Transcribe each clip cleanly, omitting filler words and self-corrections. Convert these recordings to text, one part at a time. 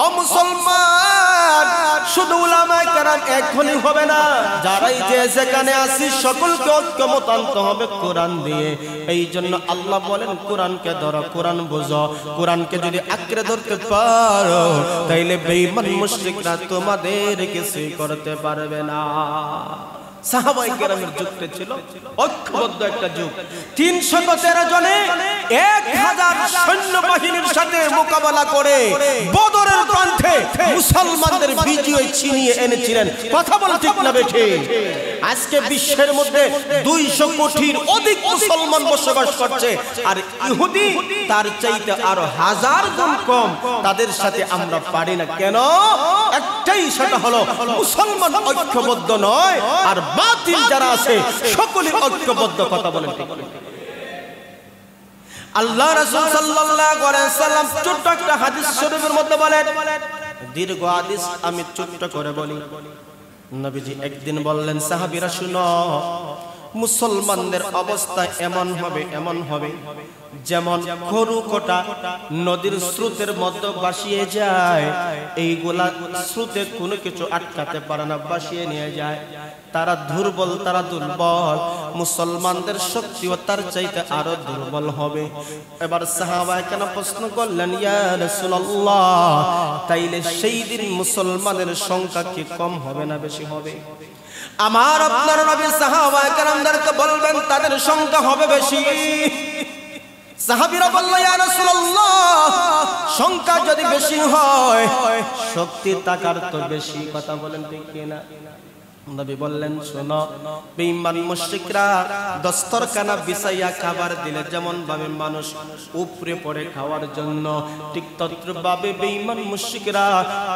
ও মুসলমান, শুধু উলামায়ে কেরাম এখনই হবে না, যারাই যে যেখানে আছি সকলকে ঐক্যমত আনতে হবে কোরআন দিয়ে। এই জন্য আল্লাহ বলেন কোরআনকে ধরো, কোরআন বুঝো। কোরআনকে যদি আঁকড়ে ধরতে পারো তাইলে বেঈমান মুশরিকরা তোমাদের কিছু করতে পারবে না। সাহাবায়ে কেরামের যুগটা ছিল ঐক্যবদ্ধ একটা যুগ। 313 জনে 1000 সৈন্যবাহিনীর সাথে মোকাবেলা করে বদরের প্রান্তে মুসলমানদের বিজয় ছিনিয়ে এনেছিলেন। কথা বল ঠিক না বেঠে? আজকে বিশ্বের মধ্যে 200 কোটির অধিক মুসলমান বসবাস করছে, আর ইহুদি তার চাইতে আরো 1000 গুণ কম। তাদের সাথে আমরা পারি না কেন? একটাই, সেটা হলো মুসলমান ঐক্যবদ্ধ নয়, আর বাতিল যারা আছে সকলে ঐক্যবদ্ধ। কথা বলেন ঠিক? আল্লাহ রাসূল সাল্লাল্লাহু আলাইহি ওয়াসাল্লাম ছোট্ট একটা হাদিস শরীফের মধ্যে বলেন, দীর্ঘ হাদিস আমি ছোট্ট করে বলি। নবীজি একদিন বললেন, সাহাবীরা শুনো, মুসলমানদের অবস্থা এমন হবে যেমন খরু কোটা নদীর স্রোতের মধ্যে ভাসিয়ে যায়। এইগুলা স্রোতে কোনো কিছু আটকাতে পারে না, ভাসিয়ে নিয়ে যায়। তারা দুর্বল, তারা দুর্বল। মুসলমানদের শক্তিও তার চাইতে আরো দুর্বল হবে। এবার সাহাবায়ে কেরাম প্রশ্ন করলেন, ইয়া রাসূলুল্লাহ, তাইলে সেই দিন মুসলমানের সংখ্যা কি কম হবে না বেশি হবে? আমার আপনার নবী সাহাবায়ে কেরামদেরকে বলবেন তাদের সংখ্যা হবে বেশি। সাহাবীরা বলল, ইয়া রাসূলুল্লাহ, সংখ্যা যদি বেশি হয় শক্তি টাকার তো বেশি। কথা বলেন ঠিক কিনা? নবী বললেন, শোনো, বেঈমান মুশরিকরা দস্তরখানা বিছাইয়া খাবার দিলে যেমন ভাবে মানুষ উপরে পড়ে খাওয়ার জন্য, ঠিক তদ্রূপভাবে বেঈমান মুশরিকরা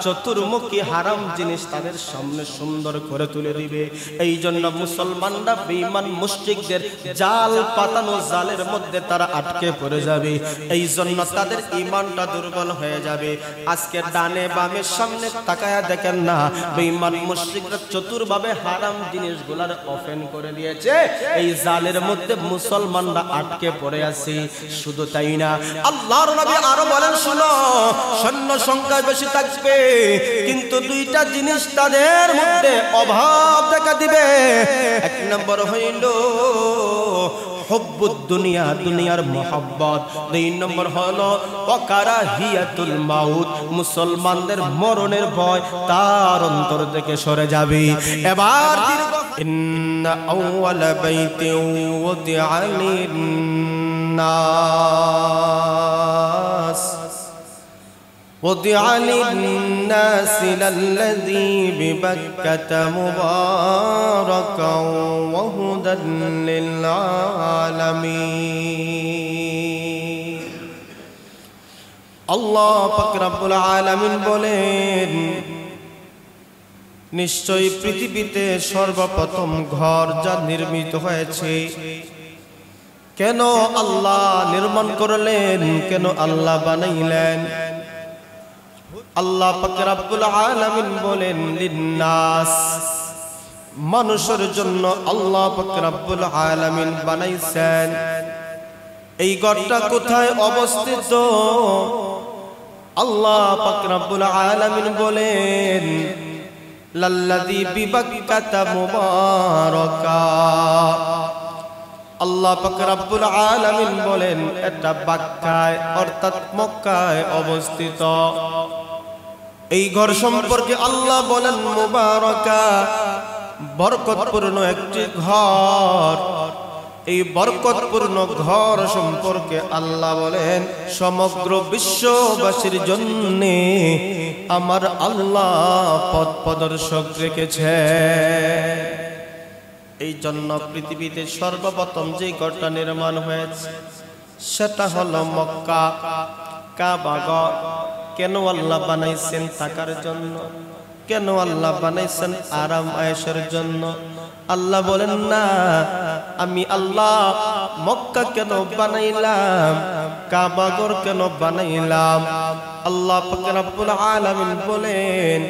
চতুর্মুখী হারাম জিনিস তাদের সামনে সুন্দর করে তুলে দিবে। এই জন্য মুসলমানরা বেঈমান মুশরিকদের জাল পাতানো জালের মধ্যে তারা আটকে পড়ে যাবে। এই জন্য তাদের ঈমানটা দুর্বল হয়ে যাবে। আজকে ডানে বামে সামনে তাকায়া দেখেন না, বেঈমান মুশরিকরা চতুর্ভাবে হারাম জিনিসগুলার ওপেন করে দিয়েছে। এই জালের মধ্যে মুসলমানরা আটকে পড়ে আছে। শুধু তাই না, আল্লাহর নবী আরো বলেন, শুনো, সৈন্য সংখ্যা বেশি থাকবে কিন্তু দুইটা জিনিস তাদের মধ্যে অভাব দেখা দিবে। এক নম্বর হইল হুব্বুদ দুনিয়া, দুনিয়ার মোহাব্বত। দুই নম্বর হলো ওয়াকারাহিয়াতুল মাউত, মুসলমানদের মরণের ভয় তার অন্তর থেকে সরে যাবে। এবার ইন্না আউয়ালা বাইতিন ওয়াদিআ লিন-নাস وضع للناس الذي ببكة مباركا وهدى للعالمين। আল্লাহ পাক রব্বুল আলামিন বলেন, নিশ্চয়ই পৃথিবীতে সর্বপ্রথম ঘর যা নির্মিত হয়েছে। কেন আল্লাহ নির্মাণ করলেন? কেন আল্লাহ বানাইলেন? আল্লাহ পাক রব্বুল আলামিন বলেন, লিন্নাস, মানুষের জন্য আল্লাহ পাক রব্বুল আলামিন বানাইছেন। এই ঘরটা কোথায় অবস্থিত? আল্লাহ পাক রব্বুল আলামিন বলেন, লাল্লাযী বিবাক্কাতা মুবারাকা। আল্লাহ পাক রব্বুল আলামিন বলেন, এটা বাক্কায় অর্থাৎ মক্কায় অবস্থিত। এই ঘর সম্পর্কে আল্লাহ বলেন মুবারাকা, বরকতপূর্ণ একটি ঘর। এই বরকতপূর্ণ ঘর সম্পর্কে আল্লাহ বলেন, সমগ্র বিশ্ববাসীর জন্য আমার আল্লাহ পথ প্রদর্শক রেখেছে। এই জন্য পৃথিবীতে সর্বপ্রথম যে ঘরটা নির্মাণ হয়েছে সেটা হলো মক্কা, কাবা ঘর। কেন আল্লাহ বানাইছেন? থাকার জন্য। কেন আল্লাহ বানাইছেন? আরাম আয়েশের জন্য। আল্লাহ বলেন না, আমি আল্লাহ মক্কা কেন বানাইলাম, কাবা ঘর কেন বানাইলাম? আল্লাহ পাক রব্বুল আলামিন বলেন,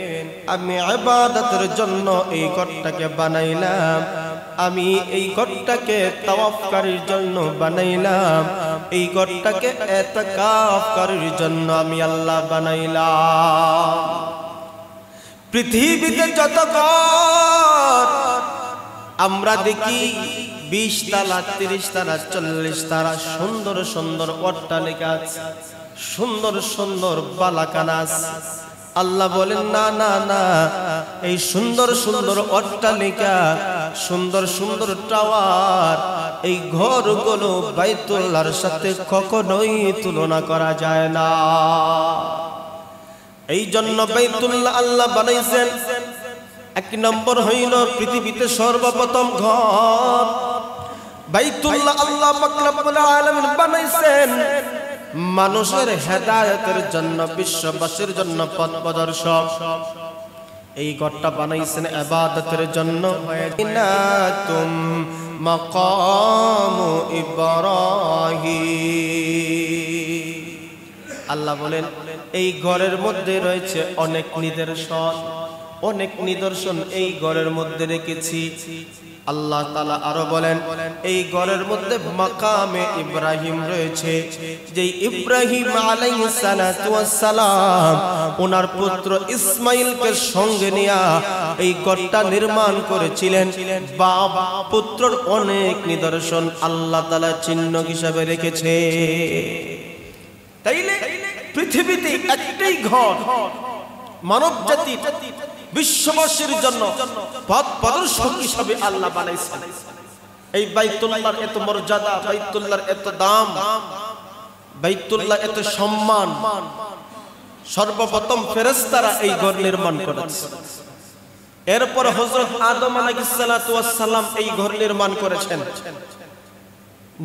আমি ইবাদতের জন্য এই ঘরটাকে বানাইলাম। আমি এই ঘরটাকে তাওয়াফকারীর জন্য বানাইলাম। এই ঘরটাকে ইতিকাফ করার জন্য আমি আল্লাহ বানাইলাম। পৃথিবীতে যত ঘর আমরা দেখি 20 তালা 30 তালা 40 তালা সুন্দর সুন্দর অট্টালিকা আছে, সুন্দর সুন্দর বালাখানা আছে। আল্লাহ বলেন না না না, এই সুন্দর সুন্দর অট্টালিকা, সুন্দর সুন্দর টাওয়ার, এই ঘরগুলো বাইতুল্লাহর সাথে কখনোই তুলনা করা যায় না। এই জন্য বাইতুল্লাহ আল্লাহ বানাইছেন। এক নম্বর হইল পৃথিবীতে সর্বপ্রথম ঘর বাইতুল্লাহ আল্লাহ পাক রব্বুল আলামিন বানাইছেন মানুষের হেদায়েতের জন্য, বিশ্ববাসীর জন্য পথ প্রদর্শক। এই ঘরটা বানাইছেন ইবাদতের জন্য। ইনাতুম মাকাম ইব্রাহিম, আল্লাহ বলেন এই ঘরের মধ্যে রয়েছে অনেক নিদর্শন, অনেক নিদর্শন এই ঘরের মধ্যে রেখেছি। আল্লাহ তাআলা আরো বলেন এই ঘরের মধ্যে মাকামে ইব্রাহিম রয়েছে, যে ইব্রাহিম আলাইহিস সালাতু ওয়াস সালাম ওনার পুত্র ইসমাইলকে সঙ্গে নিয়ে এই ঘরটা নির্মাণ করেছিলেন। বাপ পুত্রের অনেক নিদর্শন আল্লাহ তাআলা চিহ্ন হিসেবে রেখেছে। তাইলে পৃথিবীতে একটাই ঘর মানব জাতি বিশ্ববাসীর জন্য পথ প্রদর্শক হিসাবে আল্লাহ বানাইছেন। এই বাইতুল্লাহর এত মর্যাদা, বাইতুল্লাহর এত দাম, বাইতুল্লাহ এত সম্মান, সর্বপ্রথম ফেরেশতারা এই ঘর নির্মাণ করেছে। এরপর হযরত আদম আলাইহিস সালাতু ওয়াস সালাম এই ঘর নির্মাণ করেছেন।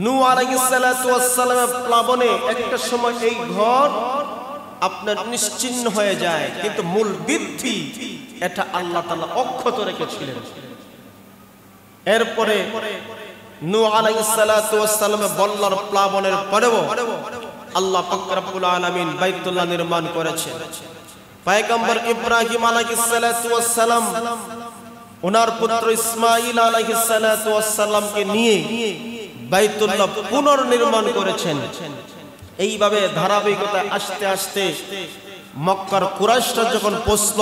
নূহ আলাইহিস সালাতু ওয়াস সালামের প্লাবনে একটা সময় এই ঘর আপনার নিশ্চিহ্ন হয়ে যায়, কিন্তু মূল ভিত্তি এটা আল্লাহ তাআলা অক্ষত রেখেছিলেন। এরপরে নূহ আলাইহিস সালাতু ওয়াস সালামের বল্লার প্লাবনের পরেও আল্লাহ পাক রব্বুল আলামিন বাইতুল্লাহ নির্মাণ করেছেন। পয়গম্বর ইব্রাহিম আলাইহিস সালাতু ওয়াস সালাম ওনার পুত্র ইসমাঈল আলাইহিস সালাতু ওয়াস সালামকে নিয়ে বাইতুল্লাহ পুনর্নির্মাণ করেছেন। এইভাবে ধারাবাহিকতা আস্তে আস্তে মক্কার কুরাইশরা যখন পৌঁছল,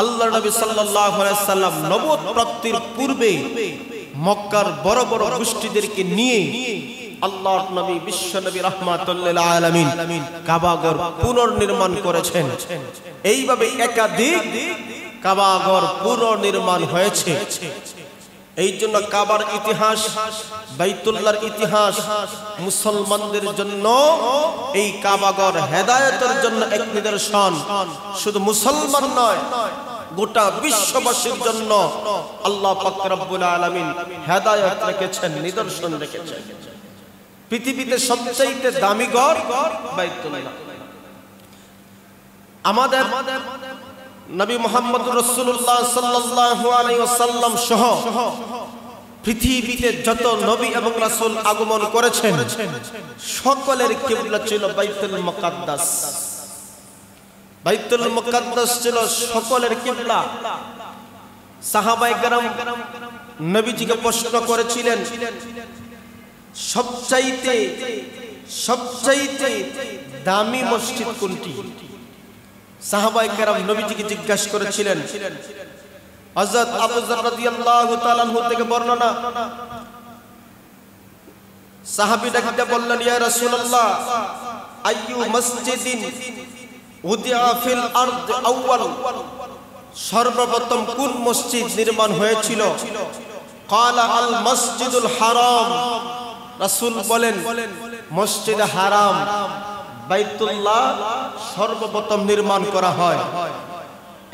আল্লাহর নবী সাল্লাল্লাহু আলাইহি সাল্লাম নবুয়ত প্রাপ্তির পূর্বে মক্কার বড় বড় গোষ্ঠীদেরকে নিয়ে আল্লাহর নবী বিশ্ব নবী রাহমাতুল লিল আলামিন কাবাঘর পুনর্নির্মাণ করেছেন। এইভাবে একাধিক কাবাঘর পুনর্নির্মাণ হয়েছে। এই জন্য কাবার ইতিহাস, বাইতুল্লাহর ইতিহাস মুসলমানদের জন্য এই কাবাঘর হেদায়েতের জন্য এক নিদর্শন। শুধু মুসলমান নয়, গোটা বিশ্ববাসীর জন্য আল্লাহ পাক রব্বুল আলামিন হেদায়েত রেখেছেন, নিদর্শন রেখেছেন। পৃথিবীতে সবচেয়ে দামি ঘর বাইতুল্লাহ। আমাদের নবী মুহাম্মদ রাসূলুল্লাহ সাল্লাল্লাহু আলাইহি ওয়াসাল্লাম সহ পৃথিবীতে যত নবী এবং রাসূল আগমন করেছেন সকলের কিবলা ছিল বাইতুল মুকাদ্দাস। বাইতুল মুকাদ্দাস ছিল সকলের কিবলা। সাহাবায়ে কেরাম নবীজিকে প্রশ্ন করেছিলেন সবচাইতে দামি মসজিদ কোনটি? সাহাবায়ে কেরাম নবীজিকে জিজ্ঞাসা করেছিলেন। হযরত আবু যর রাদিয়াল্লাহু তাআলা আনহু থেকে বর্ণনা, সাহাবী ডাকতে বললেন, ইয়া রাসূলুল্লাহ আইয়ু মসজিদিন উদিআ ফিল আরদ আউয়াল, সর্বপ্রথম কোন মসজিদ নির্মাণ হয়েছিল? ক্বালা আল মসজিদুল হারাম, রাসূল বলেন মসজিদে হারাম বাইতুল্লাহ সর্বপ্রথম নির্মাণ করা হয়।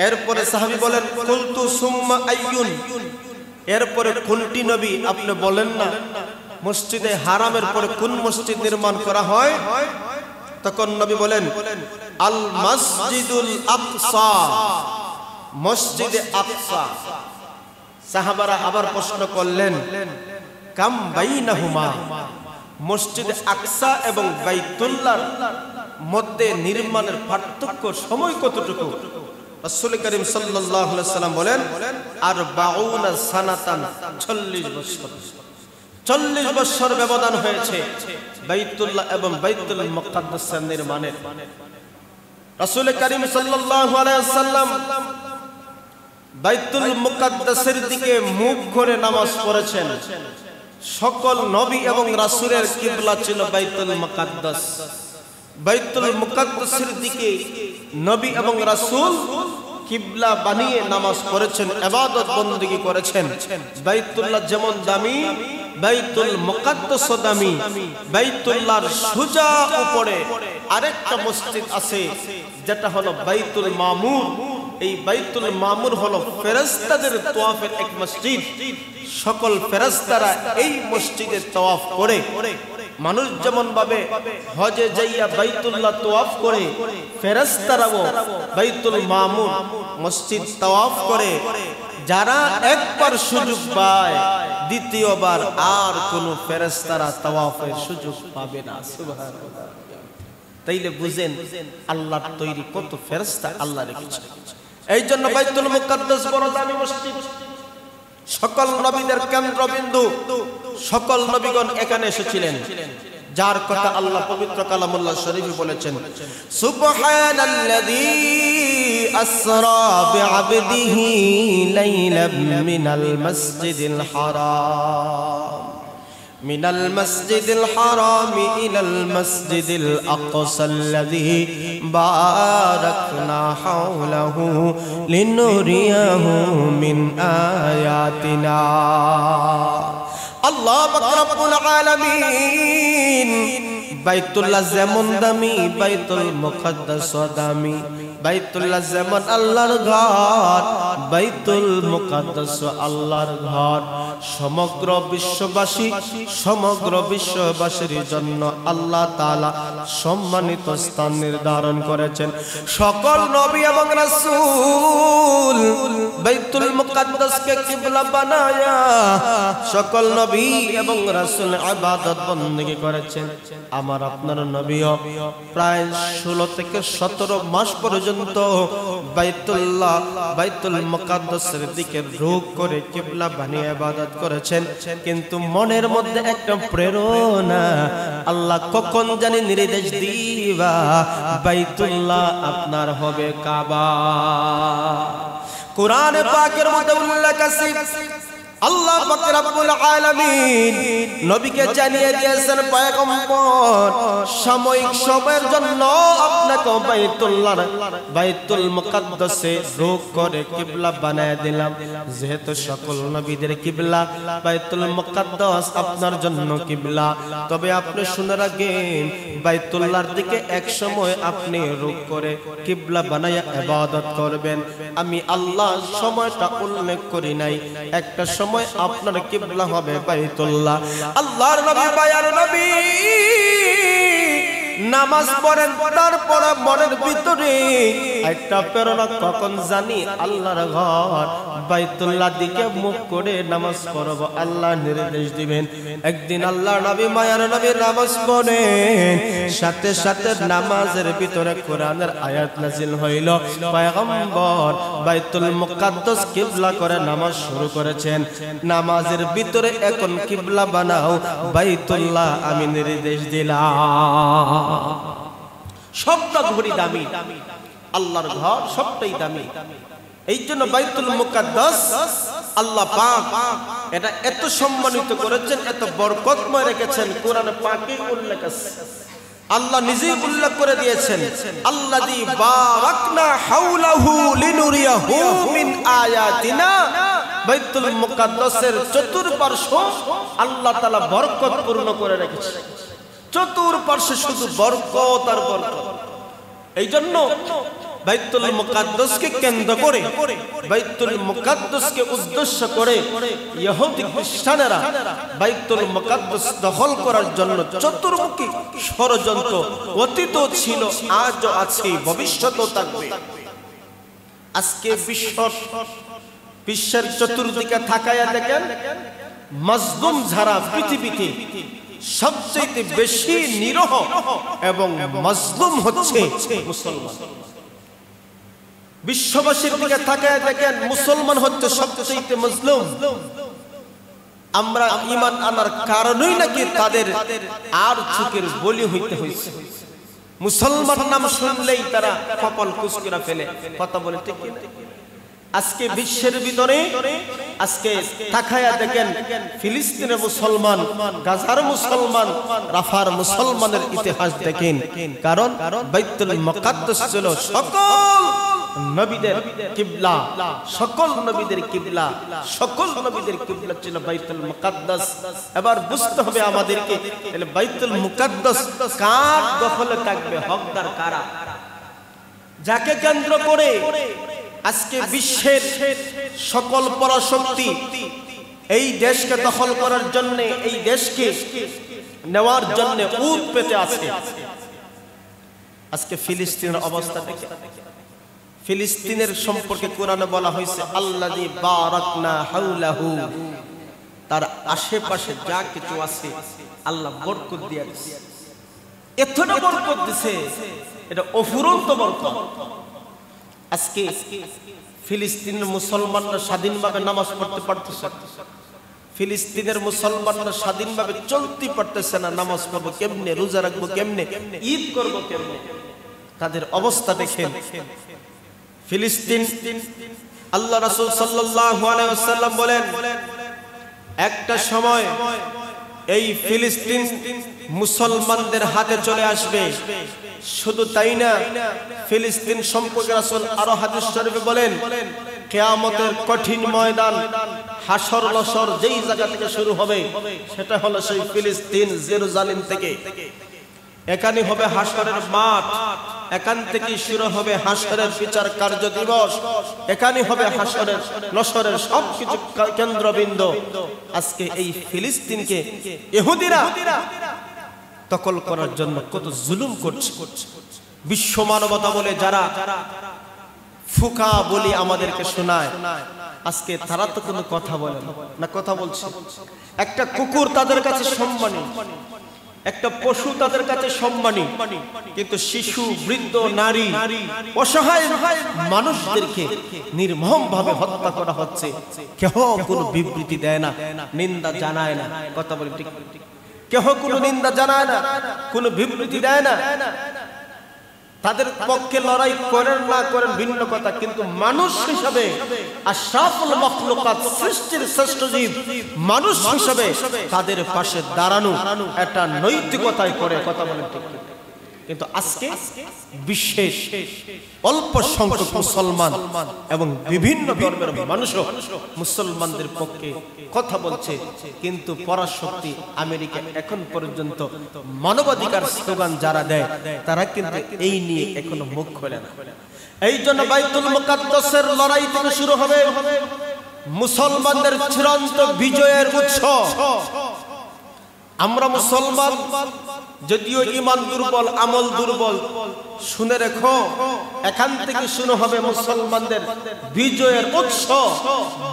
এরপরে সাহাবী বলেন কুলতু সুম্মা আইয়ুন, এরপরে কোনটি নবী আপনি বলেন না? মসজিদে হারামের পরে কোন মসজিদ নির্মাণ করা হয়? তখন নবী বলেন আল মসজিদুল আকসা, মসজিদে আকসা। সাহাবারা আবার প্রশ্ন করলেন কাম বাইনাহুমা, মসজিদে আকসা এবং বাইতুল্লাহর মধ্যে নির্মাণের পার্থক্য সময় কতটুকু? রাসূল করিম সাল্লাল্লাহু আলাইহি সাল্লাম বলেন 40 সানাতান, 40 বছর। 40 বছর ব্যবধান হয়েছে বাইতুল্লাহ এবং বাইতুল মুকাদ্দাসের নির্মাণের। রাসূল করিম সাল্লাল্লাহু আলাইহি ওয়াসাল্লাম বাইতুল মুকাদ্দাসের দিকে মুখ করে নামাজ পড়েছেন। সকল নবী এবং রাসূলের কিবলা ছিল বাইতুল মুকাদ্দাস। বাইতুল মুকাদ্দাসের দিকে নবী এবং রাসূল কিবলা বানিয়ে নামাজ পড়েছেন, ইবাদত বندگی করেছেন। বাইতুল্লাহ যেমন দামি, বাইতুল মুকাদ্দাস দামি। বাইতুল্লাহর সোজা উপরে আরেকটা মসজিদ আছে যেটা হলো বাইতুল মামুর। এই বাইতুল মামুর হলো ফেরেশতাদের তওয়াফের এক মসজিদ। সকল ফেরেশতারা এই মসজিদে তওয়াফ করে। মানুষ যেমন ভাবে হজে যাইয়া বাইতুল্লাহ তওয়াফ করে, ফেরেশতারাও বাইতুল মামুর মসজিদ তওয়াফ করে। যারা একবার সুযোগ পায় দ্বিতীয়বার আর কোন ফেরেশতারা তওয়াফের সুযোগ পাবে না। সুবহানাল্লাহ। তাইলে বুঝেন আল্লাহর তৈরি কত ফেরেশতা আল্লাহ রেখেছেন। এই জন্য বাইতুল মুকাদ্দাস বড় দামি মসজিদ। সকল নবীদের কেন্দ্রবিন্দু, সকল নবীগণ এখানে এসেছিলেন, যার কথা আল্লাহ পবিত্র কালামুল্লাহ শরীফে বলেছেন, সুবহানাল্লাযী আসরা বিআবদিহি লাইলাম মিনাল মাসজিদিল হারাম মিনাল মাসজিদিল হারাম ইলাল মাসজিদিল আকসাল্লাযী বারাকনা হাওলাহু লিনুরিয়াহু মিন আয়াতিনা। আল্লাহ পাক রব্বুল আলামিন বাইতুল্লাহ যেমন দামি, বাইতুল মুকাদ্দাস দামি। বাইতুল্লাহ যেমন আল্লাহর ঘর, বাইতুল মুকাদ্দাস আল্লাহর ঘর। সমগ্র বিশ্ববাসীর জন্য আল্লাহ তাআলা সম্মানিত স্থান নির্ধারণ করেছেন। সকল নবী এবং রাসূল বাইতুল মুকাদ্দাসকে কিবলা বানায়া সকল নবী এবং রাসূল ইবাদত বندگی করেছেন। আমার আপনার নবীও প্রায় 16 থেকে 17 মাস পর্যন্ত বাইতুল মুকাদ্দাসের দিকে রুখ করে কিবলা বানিয়ে ইবাদত করেছেন। কিন্তু মনের মধ্যে একটা প্রেরণা, আল্লাহ কখন জানি নির্দেশ দিবা বাইতুল্লাহ আপনার হবে কাবা। কোরআনে পাকের মধ্যে উল্লেখ আছে, আল্লাহ পাক রব্বুল আলামিন নবীকে জানিয়ে দিয়েছেন, পয়গম্বর সাময়িক সময়ের জন্য আপনাকে বাইতুল মুকাদ্দাসে রুখ করে কিবলা বানায় দিলাম। যেহেতু সকল নবীদের কিবলা বাইতুল মুকাদ্দাস আপনার জন্য কিবলা, তবে আপনি শুনে রাখেন বাইতুল্লাহর দিকে এক সময় আপনি রুখ করে কিবলা বানায়া ইবাদত করবেন। আমি আল্লাহ সময়টা উল্লেখ করি নাই, একটা সময় আপনার কিবলা হবে বাইতুল্লাহ। আল্লাহর নবী বায়ার নবী নামাজ পড়েন, তারপর মনের ভিতরে একটা প্রেরণা, কখন জানি আল্লাহর ঘর বাইতুল্লাহ দিকে মুখ করে নামাজ পড়ব, আল্লাহ নির্দেশ দিবেন। একদিন আল্লাহর নবী মায়ার নবী নামাজ পড়েন, সাথে সাথে নামাজের ভিতরে কোরআনের আয়াত নাযিল হইল। পয়গম্বর বাইতুল মুকাদ্দাস কিবলা করে নামাজ শুরু করেছেন। নামাজের ভিতরে এখন কিবলা বানাও বাইতুল্লাহ আমি নির্দেশ দিলাম। সবটা ঘড়ি দামি, আল্লাহর ঘর সবটাই দামি। এই জন্য বাইতুল মুকাদ্দাস আল্লাহ পাক এটা এত সম্মানিত করেছেন, এত বরকতময় রেখেছেন। কোরআনে পাকে উল্লেখ আছে, আল্লাহ নিজেই উল্লেখ করে দিয়েছেন, আল্লাযী বারাকনা হাওলাহু লিনুরিয়াহু মিন আয়াতিনা। বাইতুল মুকাদ্দাসের চতুর্পার্শ্ব আল্লাহ তাআলা বরকত পূর্ণ করে রেখেছেন। চতুর্পার্শ্বে শুধু বরকত আর বরকত। এই জন্য বাইতুল মুকাদ্দাসকে কেন্দ্র করে, বাইতুল মুকাদ্দাসকে উদ্দেশ্য করে ইহুদি খ্রিস্টানেরা বাইতুল মুকাদ্দাস দখল করার জন্য চতুর্মুখী ষড়যন্ত্র অতীত ছিল, আজও আছে, ভবিষ্যতেও থাকবে। আজকে বিশ্বের চতুর্দিকে তাকায়া দেখেন, মাজলুম যারা পৃথিবীতে সবচেয়ে বেশি নিরহ এবং মাজলুম হচ্ছে মুসলমান। বিশ্ববাসীর দিকে তাকায় দেখেন, মুসলমান হচ্ছে সবচেয়ে মাজলুম। আমরা ঈমান আনার কারণেই নাকি তাদের আর চোখের বলি হইতে হইছে। মুসলমান নাম শুনলেই তারা কপাল কুঁচকিরা ফেলে, কথা বলে ঠিক কি না? আজকে বিশ্বের ভিতরে আজকে তাকায়া দেখেন, ফিলিস্তিনের মুসলমান, গাজার মুসলমান, রাফার মুসলমানের ইতিহাস দেখেন। কারণ বাইতুল মুকাদ্দাস ছিল সকল নবীদের কিবলা, সকল নবীদের কিবলা, সকল নবীদের কিবলা ছিল বাইতুল মুকাদ্দাস। এবার বুঝতে হবে আমাদেরকে, তাহলে বাইতুল মুকাদ্দাস কার দখলে থাকবে, হকদার কারা? যাকে কেন্দ্র করে আজকে বিশ্বের সকল পরাশক্তি এই দেশকে দখল করার জন্য, এই দেশকে নেওয়ার জন্য উত পেতে আছে। আজকে ফিলিস্তিনের অবস্থা দেখে, ফিলিস্তিনের সম্পর্কে কোরআনে বলা হয়েছে আল্লাযী বারাকনা হাওলাহু, তার আশেপাশে যা কিছু আছে আল্লাহ বরকত দিয়ে দিয়েছে। এতটা বরকত দিয়েছে, এটা অফুরন্ত বরকত। আজকে ফিলিস্তিনের মুসলমানরা স্বাধীনভাবে নামাজ পড়তে পারতেছে, ফিলিস্তিনের মুসলমানরা স্বাধীনভাবে চলতে পারতেছে না। নামাজ পড়বো কেমনে, রোজা রাখবো কেমনে, ঈদ করবো কেমনে? তাদের অবস্থা দেখেন। ফিলিস্তিন, আল্লাহ রাসূল সাল্লাল্লাহু আলাইহি ওয়াসাল্লাম বলেন, একটা সময় এই ফিলিস্তিন মুসলমানদের হাতে চলে আসবে। শুধু তাই না, ফিলিস্তিন সম্পর্কে রাসূল আরো হাদিস শরীফে বলেন, কিয়ামতের কঠিন ময়দান, হাসর নাসর যেই জায়গা থেকে শুরু হবে সেটা হলো সেই ফিলিস্তিন, জেরুজালেম থেকে। এখানে হবে হাসরের মাঠ, এখান থেকে শুরু হবে হাসরের বিচার কার্য দিবস, এখানে হবে হাসরের নসরের সবকিছু কেন্দ্রবিন্দু। আজকে এই ফিলিস্তিনকে ইহুদিরা দখল করার জন্য কত জুলুম করছে। বিশ্ব মানবতা বলে যারা ফুকা বলি আমাদেরকে শোনায়, আজকে তারা তো কোনো কথা বলে না, কথা বলছে। একটা কুকুর তাদের কাছে সম্মানী, একটা পশু তাদের কাছে সম্মানী, কিন্তু শিশু, বৃদ্ধ, নারী, অসহায় মানুষদেরকে নির্মম ভাবে হত্যা করা হচ্ছে। কেহ কোনো বিবৃতি দেয় না, নিন্দা জানায় না, কথা বলে ঠিক, কেহ কোনো নিন্দা জানায় না, কোনো বিবৃতি দেয় না। তাদের পক্ষে লড়াই করেন না করেন ভিন্ন কথা, কিন্তু মানুষ হিসাবে আশরাফুল মাখলুকাত, সৃষ্টির শ্রেষ্ঠ জীব, মানুষ হিসাবে তাদের পাশে দাঁড়ানো একটা নৈতিকতায় করে, কথা বলেন ঠিক। কিন্তু আজকে বিশ্বের অল্প সংখ্যক মুসলমান এবং বিভিন্ন ধর্মের মানুষও মুসলমানদের পক্ষে কথা বলছে, কিন্তু পরাশক্তি আমেরিকা এখন পর্যন্ত মানবাধিকার স্লোগান যারা দেয় তারা কিন্তু এই নিয়ে এখনো মুখ খোলে না। এই জন্য বাইতুল মুকাদ্দাসের লড়াই থেকে শুরু হবে মুসলমানদের চূড়ান্ত বিজয়ের উৎসব। আমরা মুসলমান, যদিও ঈমান দুর্বল, আমল দুর্বল, শুনে রেখো, এখান থেকে শুরু হবে মুসলমানদের বিজয়ের উৎসব।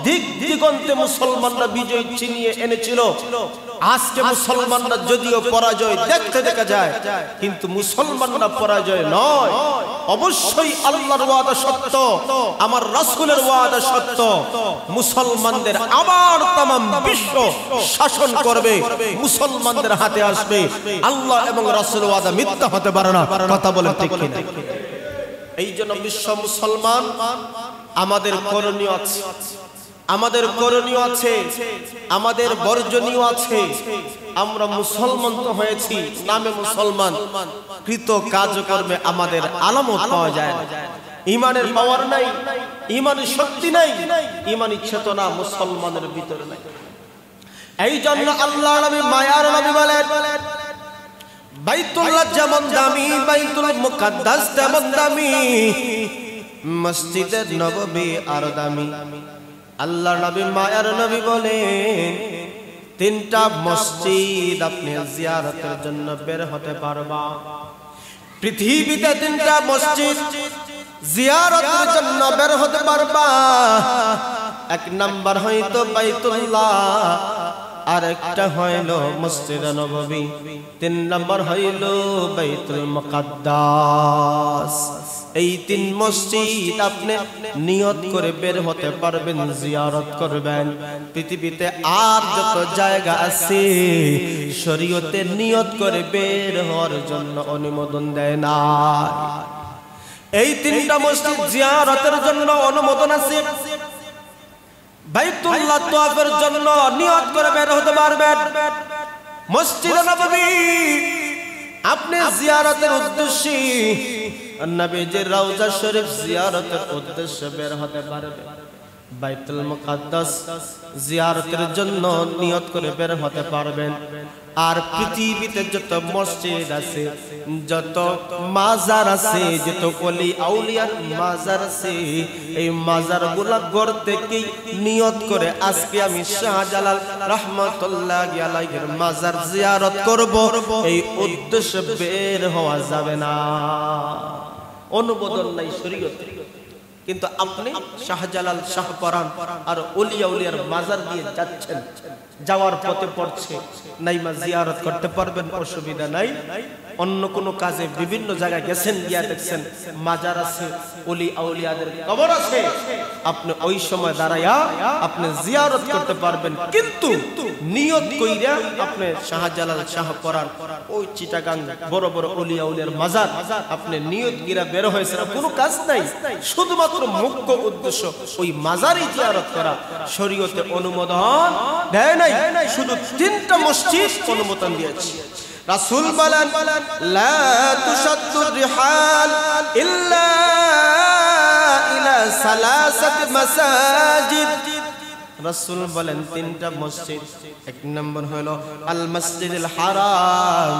দিক দিগন্তে মুসলমানরা বিজয় ছিনিয়ে এনেছিল। আজকে মুসলমানরা যদিও পরাজয় দেখতে দেখা যায়, কিন্তু মুসলমানরা পরাজয় নয়। অবশ্যই আল্লাহর ওয়াদা সত্য, আমার রাসূলের ওয়াদা সত্য। মুসলমানদের আবার তামাম বিশ্ব শাসন করবে, মুসলমানদের হাতে আসবে। আল্লাহ এবং রাসূল ওয়াদা মিথ্যা হতে পারে না, কথা বলেন ঠিক কিনা? এই জন্য বিশ্ব মুসলমান আমাদের করণীয় আছে, আমাদের করণীয় আছে, আমাদের বর্জনীয় আছে। আমরা মুসলমান তো হয়েছি, নামে মুসলমান, কৃত কাজকর্মে আমাদের আলামত পাওয়া যায় না। ঈমানের পাওয়ার নাই, ঈমানের শক্তি নাই, ঈমানি চেতনা মুসলমানের ভিতরে নাই। এই জন্য আল্লাহ নবী, মায়ার নবী বলেন, বাইতুল্লাহ যেমন দামি, বাইতুল মুকাদ্দাস তেমন দামি, মসজিদে নববী আর দামি। আল্লাহ নবী, মায়ার নবী বলেন, তিনটা মসজিদ আপনি জিয়ারতের জন্য বের হতে পারবা। পৃথিবীতে তিনটা মসজিদ জিয়ারতের জন্য বের হতে পারবা। এক নাম্বার হয়তো বাইতুল্লাহ, আর একটা হইল মসজিদে নববী, তিন নাম্বার হইল বাইতুল মুকাদ্দাস। এই 3 মসজিদ আপনি নিয়ত করে বের হতে পারবেন, জিয়ারত করবেন। পৃথিবীতে আর যত জায়গা আছে শরীয়তে নিয়ত করে বের হওয়ার জন্য অনুমোদন দেয় না। এই 3টা মসজিদ জিয়ারতের জন্য অনুমোদন আছে। বাইতুল্লাহ তাওয়াফের জন্য নিয়ত করে বের হতে পারবেন। মসজিদে নববী আপনি জিয়ারতের উদ্দেশ্যে, নবীজির রওজা শরীফ জিয়ারতের উদ্দেশ্যে বের হতে পারবেন। বাইতুল মুকাদ্দাস জিয়ারতের জন্য নিয়ত করে বের হতে পারবেন। আর পৃথিবীতে যত মসজিদ আছে, যত মাজার আছে, যত ওলি আউলিয়ার মাজার আছে, এই মাজারগুলো ঘর থেকেই নিয়ত করে আজকে আমি শাহজালাল রাহমাতুল্লাহি আলাইহির মাজার জিয়ারত করব, এই উদ্দেশ্যে বের হওয়া যাবে না। অনুমোদন নাই শরীয়তে। কিন্তু আপনি শাহজালাল, শাহপরান আর ওলিয়া উলিয়ার মাজার দিয়ে যাচ্ছেন, যাওয়ার পথে পড়ছে নাইমা জিয়ারত করতে পারবেন, অসুবিধা নাই। অন্য কোনো কাজে বিভিন্ন জায়গায় গেছেন, গিয়া দেখছেন মাজার আছে, ওলি আউলিয়াদের কবর আছে, আপনি ওই সময় দাঁড়ায়া আপনি জিয়ারত করতে পারবেন। কিন্তু নিয়ত কইরা আপনি শাহজালাল, শাহপরান, ওই চিটাগাং বড় বড় ওলি আউলিয়ার মাজার আপনি নিয়ত গিরা বের হয়েছে, কোনো কাজ নাই। শুধুমাত্র মুখ্য উদ্দেশ্য ওই মাজারই জিয়ারত করা, শরীয়তে অনুমোদন দেয় নাই। শুধু 3টা মসজিদ অনুমোদন দিয়েছে। রাসূল বলেন, লা তুশাদ্দু রিহাল ইল্লা ইলা সালাসাতি মাসাজিদ। রাসূল বলেন 3টা মসজিদ। 1 নম্বর হলো আল মসজিদুল হারাম,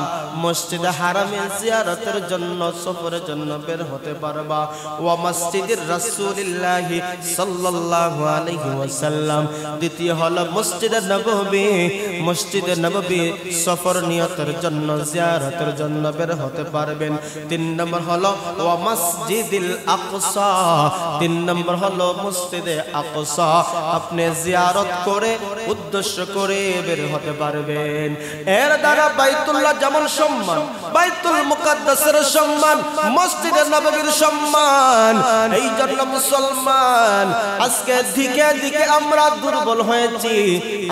মসজিদে হারামে জিয়ারতের জন্য, সফরের জন্য বের হতে পারবা। ওয়া মসজিদুর রাসূলিল্লাহি সাল্লাল্লাহু আলাইহি ওয়াসাল্লাম। দ্বিতীয় হলো মসজিদে নববী, মসজিদে নববী সফর নিয়তের জন্য, জিয়ারতের জন্য বের হতে পারবেন। 3 নম্বর হলো ওয়া মসজিদুল আকসা, 3 নম্বর হলো মসজিদে আকসা, আপনি জিয়ারত করে উদ্দেশ্য করে বের হতে পারবেন। এর দ্বারা বাইতুল্লাহ যেমন সম্মান, বাইতুল মুকাদ্দাসের সম্মান, মসজিদে নববীর সম্মান। এই জন্য মুসলমান আজকে দিকে দিকে আমরা দুর্বল হয়েছি।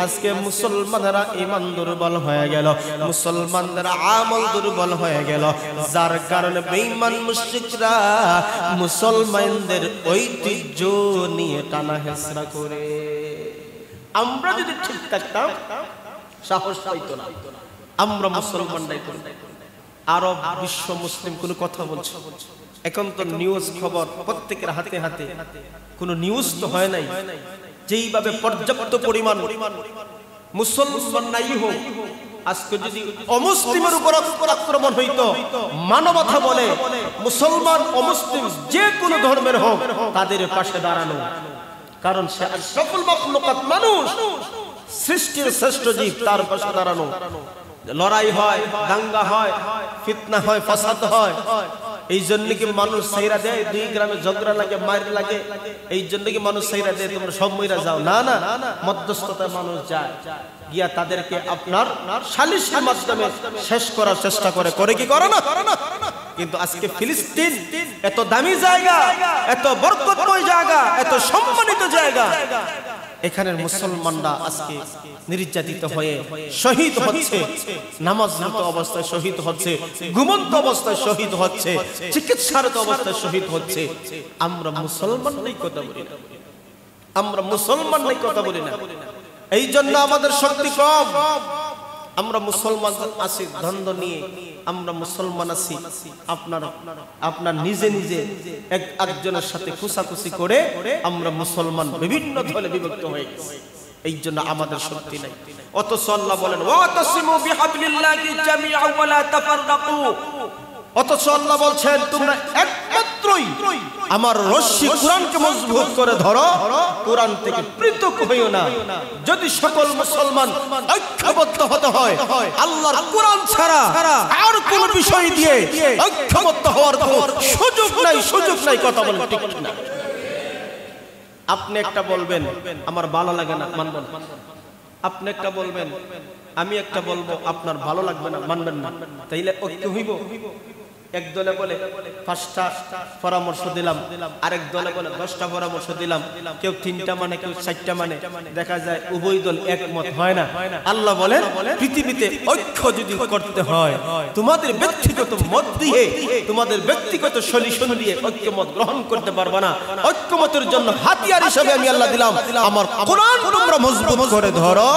আজকে মুসলমানরা ঈমান দুর্বল হয়ে গেল, মুসলমানদের আমল দুর্বল হয়ে গেল, যার কারণে বেঈমান মুশরিকরা মুসলমানদের ঐতিহ্য নিয়ে টানা হেঁচড়া করে। আমরা যদি ঠিক থাকতাম সাহস পাইতো না। আমরা মুসলমানরাই করি। আরব বিশ্ব মুসলিম কোনো কথা বলছে, এখন তো নিউজ খবর প্রত্যেকের হাতে হাতে, কোনো নিউজ তো হয় নাই। যেইভাবে পর্যাপ্ত পরিমাণ মুসলমান নাই হোক, আজকে যদি অমুসলিমের উপর আক্রমণ হইতো, মানবতা বলে মুসলমান অমুসলিম যে কোনো ধর্মের হোক তাদের পাশে দাঁড়ানো। কারণ সে সকল মাখলুকাত মানুষ, সৃষ্টির শ্রেষ্ঠ জীব, তার পাশে দাঁড়ানো। লড়াই হয়, দাঙ্গা হয়, ফিতনা হয়, ফাসাদ হয়, এই জন্য কি মানুষ সাইরা দেয়? 2 গ্রামে ঝগড়া লাগে, মার লাগে, এই জন্য কি মানুষ সাইরা দেয় তোমরা সব মইরা যাও? না না, মধ্যস্থতায় মানুষ যায়, গিয়া তাদেরকে আপনার সালিশের মাধ্যমে শেষ করার চেষ্টা করে। করে কি করে না? কিন্তু আজকে ফিলিস্তিন এত দামি জায়গা, এত বরকতময় জায়গা, এত সম্মানিত জায়গা, এখানের মুসলমানরা আজকে নির্যাতিত হয়ে শহীদ হচ্ছে, নামাজরত অবস্থায় শহীদ হচ্ছে, ঘুমন্ত অবস্থায় শহীদ হচ্ছে, চিকিৎসারত অবস্থায় শহীদ হচ্ছে। আমরা মুসলমান নাই কথা বলি না, আমরা মুসলমান নাই কথা বলি না। এই জন্য আমাদের শক্তি কম। আমরা মুসলমান আছি দ্বন্দ্ব নিয়ে, আমরা মুসলমান আছি আপনার নিজে নিজে একজনের সাথে খুশাখুশি করে আমরা মুসলমান বিভিন্ন দলে বিভক্ত হয়ে গেছি। এই জন্য আমাদের শক্তি নাই। অথচ আল্লাহ বলেন ওয়াতাসিমু বিহাবলিল্লাহি জামিআন ওয়া লা তাফাররাকু। অথচ আল্লাহ বলছেন তোমরা একমাত্রই আমার রশ্মি কোরআনকে মজবুত করে ধরো, কোরআন থেকে পৃথক হইও না। যদি সকল মুসলমান ঐক্যবদ্ধ হতে হয় আল্লাহর কোরআন ছাড়া আর কোন বিষয় দিয়ে ঐক্যবদ্ধ হওয়ার সুযোগ নাই, সুযোগ নাই। কথা বলেন ঠিক না? আপনি একটা বলবেন আমার ভালো লাগে না, মানবেন না। আপনি একটা বলবেন, আমি একটা বলবো, আপনার ভালো লাগবে না, মানবেন না। তাইলে ঐক্য হইব? এক দলে বলে 5টা পরামর্শ দিলাম, আরেক দলে বলে 10টা পরামর্শ দিলাম, কেউ 3টা মানে, কেউ 4টা মানে, দেখা যায় উভয় দল একমত হয় না। আল্লাহ বলেন পৃথিবীতে ঐক্য যদি করতে হয়, তোমাদের ব্যক্তিগত মত দিয়ে, তোমাদের ব্যক্তিগত সলিউশন দিয়ে ঐক্যমত গ্রহণ করতে পারবে না। ঐক্যমতের জন্য হাতিয়ার হিসেবে আমি আল্লাহ দিলাম আমার কোরআন। তোমরা মজবুত করে ধরো,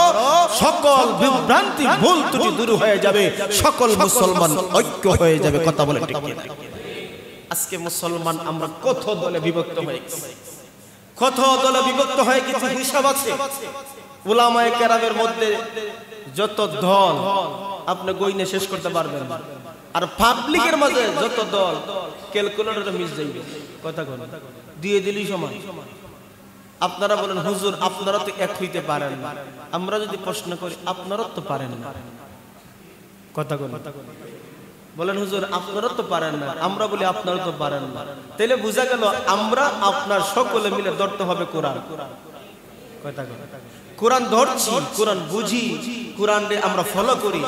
সকল বিভ্রান্তি ভুল ত্রুটি দূর হয়ে যাবে, সকল মুসলমান ঐক্য হয়ে যাবে। কথা বলে ঠিক কিনা? আজকে মুসলমান আমরা কত দলে বিভক্ত হয়ে গেছি, কত দলে বিভক্ত হয়ে গেছি, হিসাব আছে। উলামায়ে কেরামের মধ্যে যত দল আপনি গইনে শেষ করতে পারবেন না, আর পাবলিকের মাঝে যত দল ক্যালকুলেটরে মিস যাইবে। কথা কোন দিয়ে দিলি সমান। আপনারা বলেন হুজুর আপনারা তো এক হইতে পারেন না, আমরা যদি প্রশ্ন করি আপনারা তো পারেন না। কথা কোন বলেন হুজুর আপনারা তো পারেন না, আমরা বলি আপনারা তো পারেন না। তাইলে বোঝা গেল আমরা আপনার সকলে মিলে ধরতে হবে কোরআন। কথা কোন কোরআন ধরছি, কোরআন বুঝি, কোরআনে আমরা ফলো করি,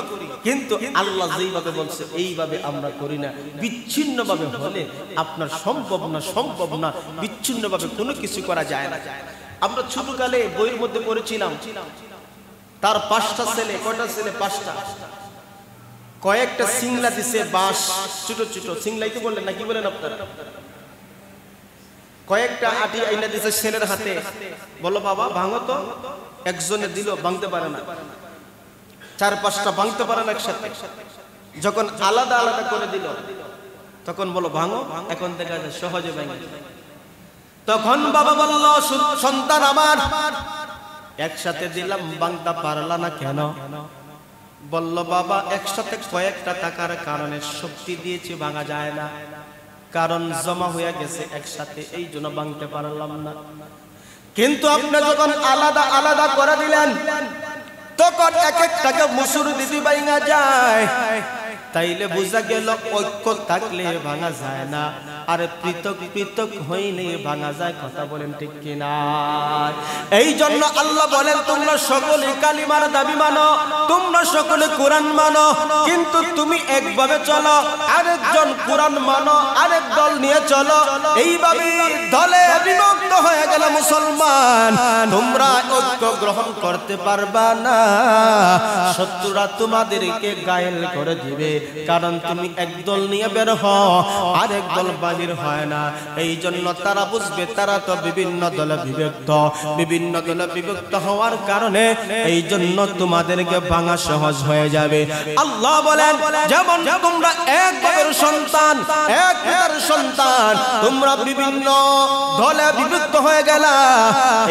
কিন্তু আল্লাহ যেইভাবে বলছে এইভাবে আমরা করি না। বিচ্ছিন্নভাবে হলে আপনার সম্ভব না, সম্ভব না। বিচ্ছিন্নভাবে কোনো কিছু করা যায় না। আমরা ছোটকালে বইয়ের মধ্যে পড়েছিলাম, তার 5টা ছেলে, কয়টা ছেলে? 5টা। কয়েকটা সিংলা দিছে বাঁশ, ছোট ছোট সিংলাই তো বললেন না, কি বলেন আপনারা? কয়েকটা আটি আইনা দিছে ছেলের হাতে, বলো বাবা ভাঙো তো। একজনে দিল, ভাঙতে পারে না। 4-5টা ভাঙতে পারে না একসাথে। যখন আলাদা আলাদা করে দিল তখন বলো ভাঙো, এখন দেখা যায় সহজে ভেঙে। তখন বাবা বলল সন্তান আমার, একসাথে দিলাম ভাঙতে পারলা না কেন? বলল বাবা একসাথে কয়েকটা টাকার কারণে শক্তি দিয়েছি, ভাঙা যায় না, কারণ জমা হয়ে গেছে একসাথে, এই জন্য ভাঙতে পারলাম না। কিন্তু আপনি যখন আলাদা আলাদা করে দিলেন তখন এক একটাকে মুসুর দিদি ভাঙা যায়। তাইলে বোঝা গেল ঐক্য থাকলে ভাঙা যায় না, আর পৃথক পৃথক হইলে ভাঙা যায়। কথা বলেন ঠিক কিনা? এই জন্য আল্লাহ বলেন তোমরা সকলে কালিমার দাবি মানো, তোমরা সকলে কোরআন মানো, কিন্তু তুমি একভাবে চলো, আরেকজন কোরআন মানো, আরেক দল নিয়ে চলো। এইভাবে দলে বিভক্ত হয়ে গেল মুসলমান, তোমরা ঐক্য গ্রহণ করতে পারবা না। শত্রুরা তোমাদেরকে ঘায়েল করে দিবে, কারণ তুমি একদল নিয়ে বের হও, আরেক দল বাহির হয় না। এই জন্য তারা বুঝবে তারা তো বিভিন্ন দলে বিভক্ত, বিভিন্ন দলে বিভক্ত হওয়ার কারণে এই জন্য তোমাদেরকে ভাঙা সহজ হয়ে যাবে। আল্লাহ বলেন যেমন তোমরা এক বাবার সন্তান, এক পিতার সন্তান, তোমরা বিভিন্ন দলে বিভক্ত হয়ে গেলা।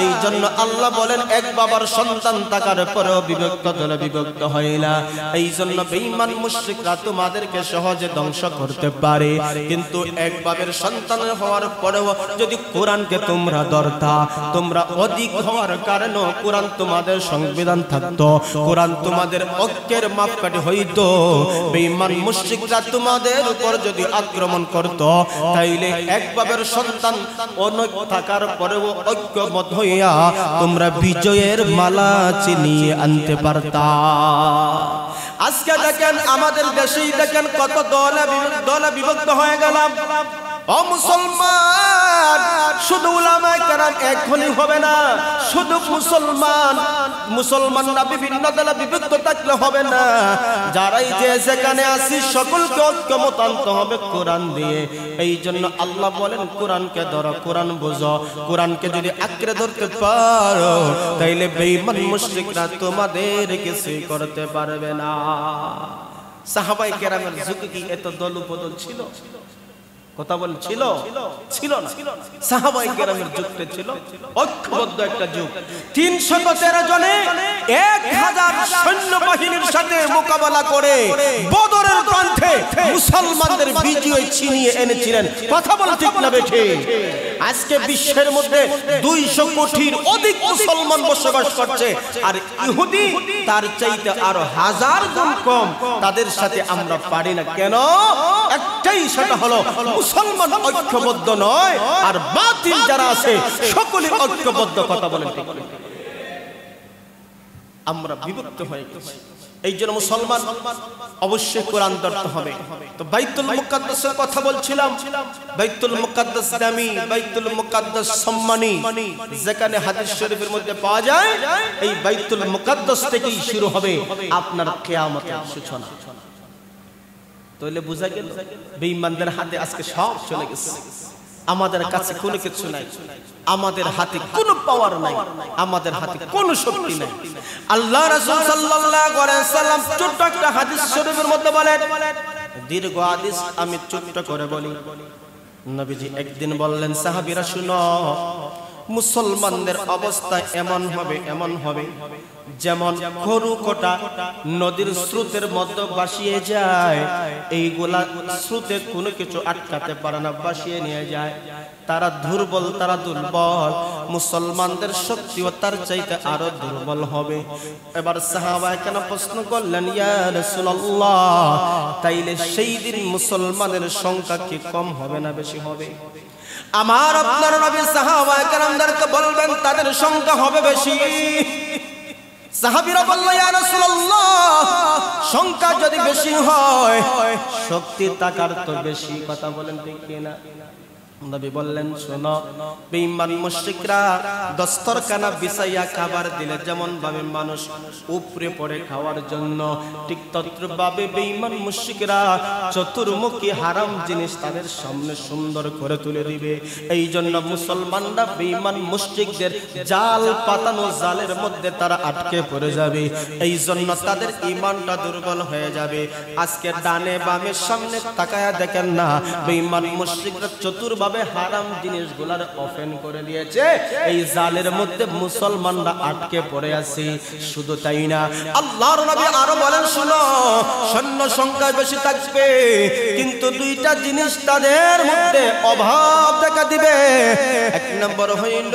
এই জন্য আল্লাহ বলেন এক বাবার সন্তান থাকার পরেও বিভক্ত দলে বিভক্ত হইলা। এই জন্য বেঈমান মুশরিকরা তোমাদেরকে সহজে ধ্বংস করতে পারে, কিন্তু এক বাবার সন্তান হওয়ার পরেও যদি কোরআনকে তোমরা ধরতা, তোমরা অধিক হওয়ার কারণে কোরআন তোমাদের সংবিধান থাকতো, কোরআন তোমাদের ঐক্যের মাপকাঠি হইতো। বেঈমান মুশরিকরা তোমাদের উপর যদি আক্রমণ করত, তাইলে এক বাবার সন্তান অনৈক্য থাকার পরেও ঐক্যবদ্ধ হইয়া তোমরা বিজয়ের মালা চিনিয়ে আনতে পারতা। আজকে দেখেন আমাদের দেশেই দেখেন কত দলে বিভক্ত হয়ে গেলাম। ও মুসলমান, শুধু উলামায়ে কেরাম এক হলেই হবে না, শুধু মুসলমানরা বিভিন্ন দলে বিভক্ত থাকলে হবে না। যারাই যে যেখানে আছি সকলকে ঐক্যমত আনতে হবে কোরআন দিয়ে। এই জন্য আল্লাহ বলেন কোরআনকে ধরো, কোরআন বুঝো। কোরআনকে যদি আঁকড়ে ধরতে পারো তাইলে বেঈমান মুশরিকরা তোমাদের কিছুই করতে পারবে না। সাহাবায়ে কেরামের যুগে কি এত দল উপদল ছিল? কথা বল ছিল? ছিল না। সাহাবায়ে কেরামের যুগটা ছিল ঐক্যবদ্ধ একটা যুগ। 313 জনে 1000 সৈন্যবাহিনীর সাথে মোকাবেলা করে বদরের প্রান্তে মুসলমানদের বিজয় ছিনিয়ে এনেছিলেন। কথা বল ঠিক না বেঠে? আজকে বিশ্বের মধ্যে 200 কোটির অধিক মুসলমান বসবাস করছে, আর ইহুদি তার চাইতে আরো 1000 গুণ কম। তাদের সাথে আমরা পারি না কেন? একটাই, সেটা হলো মুসলমান ঐক্যবদ্ধ নয়, আর বাতিল যারা আছে সকলে ঐক্যবদ্ধ। কথা বলেন ঠিক? আমরা বিভক্ত হয়ে গেছি। এই জন্য মুসলমান অবশ্যই কোরআন ধরতে হবে। তো বাইতুল মুকাদ্দাসের কথা বলছিলাম, বাইতুল মুকাদ্দাস দামি, বাইতুল মুকাদ্দাস সম্মানী, যেখানে হাদিস শরীফের মধ্যে পাওয়া যায় এই বাইতুল মুকাদ্দাস থেকেই শুরু হবে আপনার কিয়ামতের সূচনা। তাহলে বোঝা গেল বেঈমানদের হাতে আজকে সব চলে গেছে, আমাদের কাছে কোনো কিছু নাই, আমাদের হাতে কোনো পাওয়ার নাই, আমাদের হাতে কোনো শক্তি নাই। আল্লাহ রাসূল সাল্লাল্লাহু আলাইহি ওয়াসাল্লাম ছোট্ট একটা হাদিস শরীফের মধ্যে বলেন, দীর্ঘ হাদিস আমি ছোট্ট করে বলি। নবীজি একদিন বললেন, সাহাবীরা শুনো, মুসলমানদের অবস্থা এমন হবে, এমন হবে যেমন গরু কোটা নদীর স্রোতের মধ্যে ভাসিয়ে যায়, এইগুলা স্রোতে কোনো কিছু আটকাতে পারে না, ভাসিয়ে নিয়ে যায়। তারা দুর্বল, তারা দুর্বল, মুসলমানদের শক্তিও তার চাইতে আরো দুর্বল হবে। এবার সাহাবায়ে কেরাম প্রশ্ন করলেন, ইয়া রাসূলুল্লাহ, তাইলে সেই দিন মুসলমানের সংখ্যা কি কম হবে না বেশি হবে? আমার আপনার নবী সাহাবায়ে কেরামদেরকে বলবেন তাদের সংখ্যা হবে বেশি। সাহাবীরা বলল, ইয়া রাসূলুল্লাহ, সংখ্যা যদি বেশি হয় শক্তি টাকার তো বেশি, কথা বলেন ঠিক কিনা? নবী বললেন, শোনো, বেঈমান মুশরিকরা দস্তরখানা বিছাইয়া খাবার দিলে যেমন ভাবে মানুষ উপরে পড়ে খাওয়ার জন্য, ঠিক তদ্রূপভাবে বেঈমান মুশরিকরা চতুর্মুখী হারাম জিনিস তাদের সামনে সুন্দর করে তুলে দিবে। এই জন্য মুসলমানরা বেঈমান মুশরিকদের জাল পাতানো জালের মধ্যে তারা আটকে পড়ে যাবে, এই জন্য তাদের ঈমানটা দুর্বল হয়ে যাবে। আজকে ডানে বামে সামনে তাকায়া দেখেন না, বেঈমান মুশরিকরা চতুর্ভাবে হারাম জিনিসগুলার ওপেন করে দিয়েছে, এই জালের মধ্যে মুসলমানরা আটকে পড়ে আছে। শুধু তাই না, আল্লাহর নবী আরো বলেন, শুনো, সৈন্য সংখ্যা বেশি থাকবে কিন্তু দুইটা জিনিস তাদের মধ্যে অভাব দেখা দিবে। এক নম্বর হইল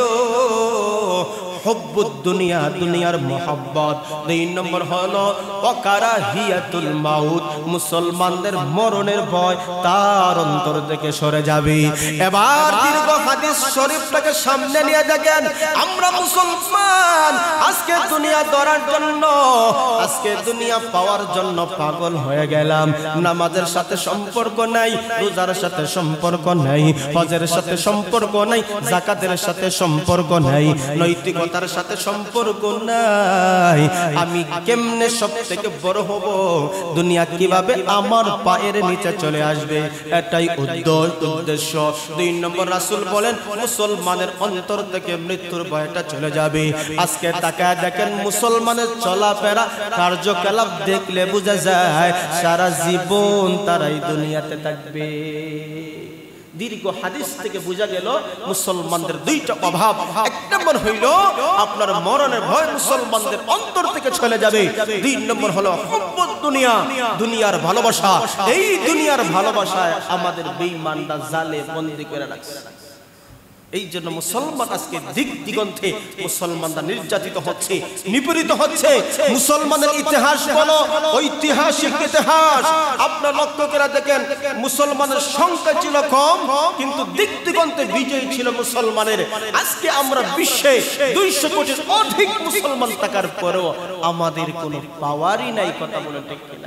হুব্বুদ দুনিয়া, দুনিয়ার মোহাব্বত। দুই নম্বর হলো ওয়াকারাহিয়াতুল মাউত, মুসলমানদের মরণের ভয় তার অন্তর থেকে সরে যাবে। এবার দীর্ঘ হাদিস শরীফটাকে সামনে নিয়ে দেখেন, আমরা মুসলমান আজকে দুনিয়া ধরার জন্য, আজকে দুনিয়া পাওয়ার জন্য পাগল হয়ে গেলাম। নামাজের সাথে সম্পর্ক নাই, রোজার সাথে সম্পর্ক নাই, হজের সাথে সম্পর্ক নাই, যাকাতের সাথে সম্পর্ক নাই, নৈতিকতার সাথে সম্পর্ক নাই। আমি কেমনে সব থেকে বড় হব, দুনিয়া কিভাবে আমার পায়ের নিচে চলে আসবে, এটাই উদ্দেশ্য। দুই নম্বর রাসূল বলেন, মুসলমানের অন্তর থেকে মৃত্যুর ভয়টা চলে যাবে। আজকে তাকায় দেখেন, মুসলমানের চলাফেরা কার্যকলাপ দেখলে বোঝা যায় সারা জীবন তারাই দুনিয়াতে থাকবে। দীর্ঘ হাদিস থেকে বোঝা গেল মুসলমানদের দুইটা অভাব। এক নম্বর হইল আপনার মরণের ভয় মুসলমানদের অন্তর থেকে চলে যাবে। দুই নম্বর হলো হুব্বুদ দুনিয়া, দুনিয়ার ভালোবাসা। এই দুনিয়ার ভালোবাসায় আমাদের বেঈমানরা জালে বন্দী করে রাখছে। এই জন্য মুসলমান আজকে দিক দিগন্তে মুসলমানরা নির্যাতিত হচ্ছে, নিপীড়িত হচ্ছে। মুসলমানের ইতিহাস বলো, ঐতিহাসিক ইতিহাস আপনার লক্ষ্য করে দেখেন, মুসলমানের সংখ্যা ছিল কম কিন্তু দিক দিগন্তে বিজয়ী ছিল মুসলমানের। আজকে আমরা বিশ্বে 200 কোটির অধিক মুসলমান থাকার পরেও আমাদের কোনো পাওয়ারই নাই, কথা বলে ঠিক কিনা?